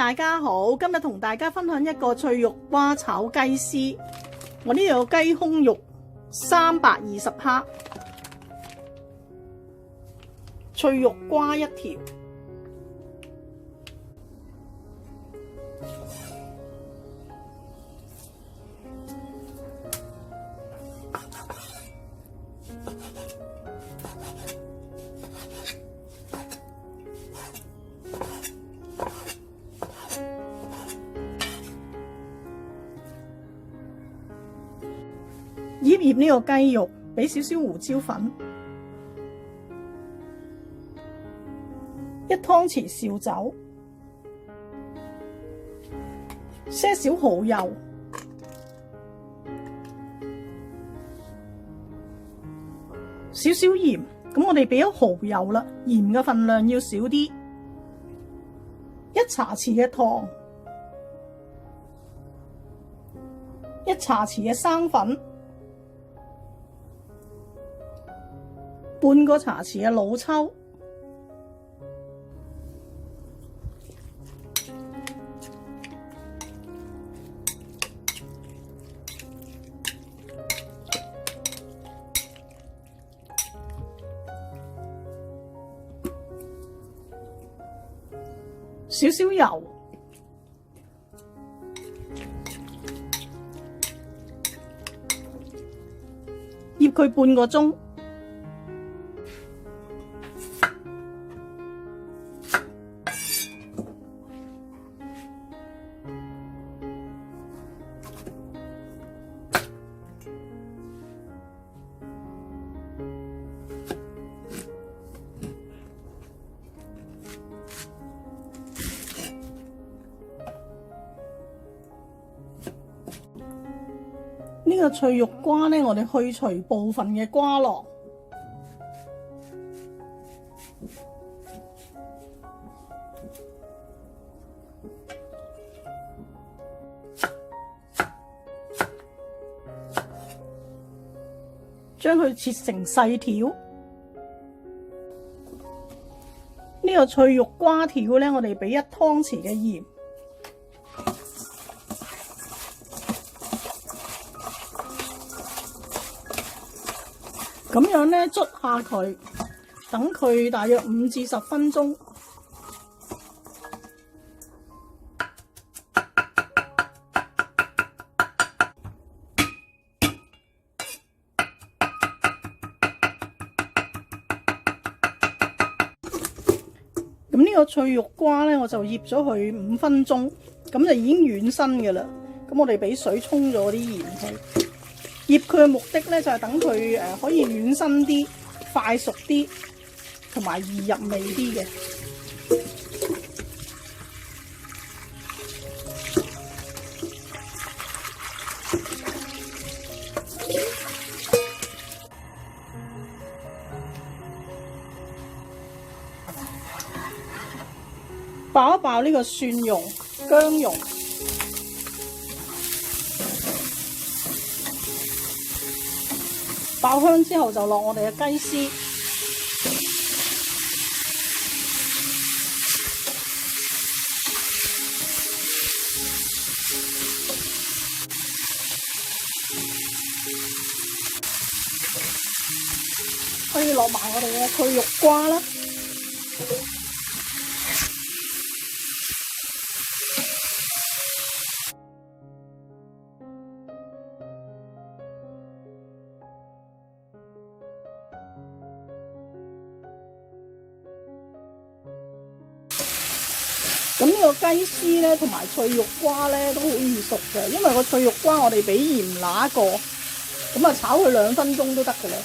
大家好，今日同大家分享一個脆肉瓜炒雞絲。我呢度有雞胸肉320克，脆肉瓜1條，醃呢個雞肉，俾少少胡椒粉，1湯匙紹酒，些少蠔油，少少鹽。咁我哋俾咗蠔油啦，鹽嘅份量要少啲，1茶匙嘅糖，1茶匙嘅生粉。半個茶匙嘅老抽，少少油，醃佢半個鐘。呢個脆肉瓜呢，我哋去除部分嘅瓜囊，將佢切成細條。呢個脆肉瓜條呢，我哋俾1湯匙嘅鹽。咁樣咧，捽下佢，等佢大約5至10分鐘。咁呢個脆肉瓜咧，我就醃咗佢5分鐘，咁就已經軟身嘅啦。咁我哋俾水沖咗啲鹽去。醃佢嘅目的咧，就係等佢可以軟身啲、快熟啲，同埋易入味啲嘅。爆一爆呢個蒜蓉、薑蓉。爆香之後就落我哋嘅雞絲，可以落埋我哋嘅脆肉瓜啦。咁呢個雞絲咧，同埋脆肉瓜咧都好易熟嘅，因為個脆肉瓜我哋俾鹽揦過，咁啊炒佢2分鐘都得㗎啦。